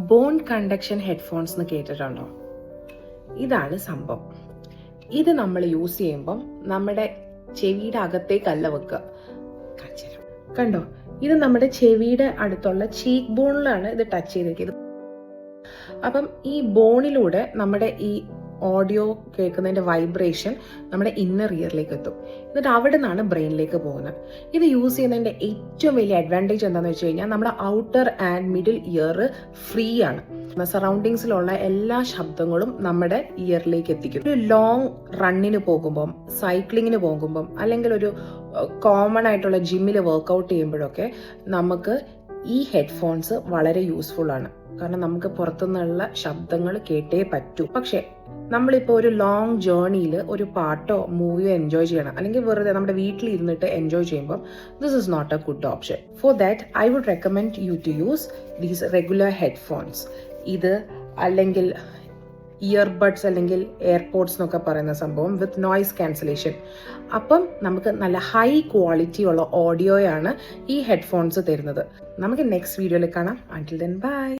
Bone conduction headphones എന്ന് കേട്ടിട്ടുണ്ടോ? ഇതാണ് സംഭവം. ഇത് നമ്മൾ യൂസ് ചെയ്യുമ്പം നമ്മുടെ ചെവിയുടെ അകത്തേക്കല്ല വെക്കുക. കണ്ടോ, ഇത് നമ്മുടെ ചെവിയുടെ അടുത്തുള്ള ചീക്ക് ബോണിലാണ് ഇത് ടച്ച് ചെയ്തിരിക്കുന്നത്. അപ്പം ഈ ബോണിലൂടെ നമ്മുടെ ഈ ഓഡിയോ കേൾക്കുന്നതിൻ്റെ വൈബ്രേഷൻ നമ്മുടെ ഇന്നർ ഇയറിലേക്ക് എത്തും. എന്നിട്ട് അവിടെ നിന്നാണ് ബ്രെയിനിലേക്ക് പോകുന്നത്. ഇത് യൂസ് ചെയ്യുന്നതിൻ്റെ ഏറ്റവും വലിയ അഡ്വാൻറ്റേജ് എന്താണെന്ന് വെച്ച് കഴിഞ്ഞാൽ നമ്മുടെ outer and middle year free ആണ്. സറൗണ്ടിങ്സിലുള്ള എല്ലാ ശബ്ദങ്ങളും നമ്മുടെ ഇയറിലേക്ക് എത്തിക്കും. ഒരു ലോങ് റണ്ണിന് പോകുമ്പം, സൈക്ലിങ്ങിന് പോകുമ്പം, അല്ലെങ്കിൽ ഒരു കോമൺ ആയിട്ടുള്ള ജിമ്മിൽ വർക്കൗട്ട് ചെയ്യുമ്പോഴൊക്കെ നമുക്ക് ഈ ഹെഡ്ഫോൺസ് വളരെ യൂസ്ഫുൾ ആണ്. കാരണം നമുക്ക് പുറത്തുനിന്നുള്ള ശബ്ദങ്ങൾ കേട്ടേ പറ്റൂ. പക്ഷെ നമ്മളിപ്പോൾ ഒരു ലോങ് ജേർണിയിൽ ഒരു പാട്ടോ മൂവിയോ എൻജോയ് ചെയ്യണം, അല്ലെങ്കിൽ വെറുതെ നമ്മുടെ വീട്ടിലിരുന്നിട്ട് എൻജോയ് ചെയ്യുമ്പോൾ this is not a good option. For that I would recommend you to use these regular headphones. ഇത് അല്ലെങ്കിൽ ഇയർബഡ്സ് അല്ലെങ്കിൽ എയർപോഡ്സ് എന്നൊക്കെ പറയുന്ന സംഭവം വിത്ത് നോയ്സ് ക്യാൻസലേഷൻ. അപ്പം നമുക്ക് നല്ല ഹൈ ക്വാളിറ്റി ഉള്ള ഓഡിയോയാണ് ഈ ഹെഡ്ഫോൺസ് തരുന്നത്. നമുക്ക് നെക്സ്റ്റ് വീഡിയോയിൽ കാണാം. Until then bye.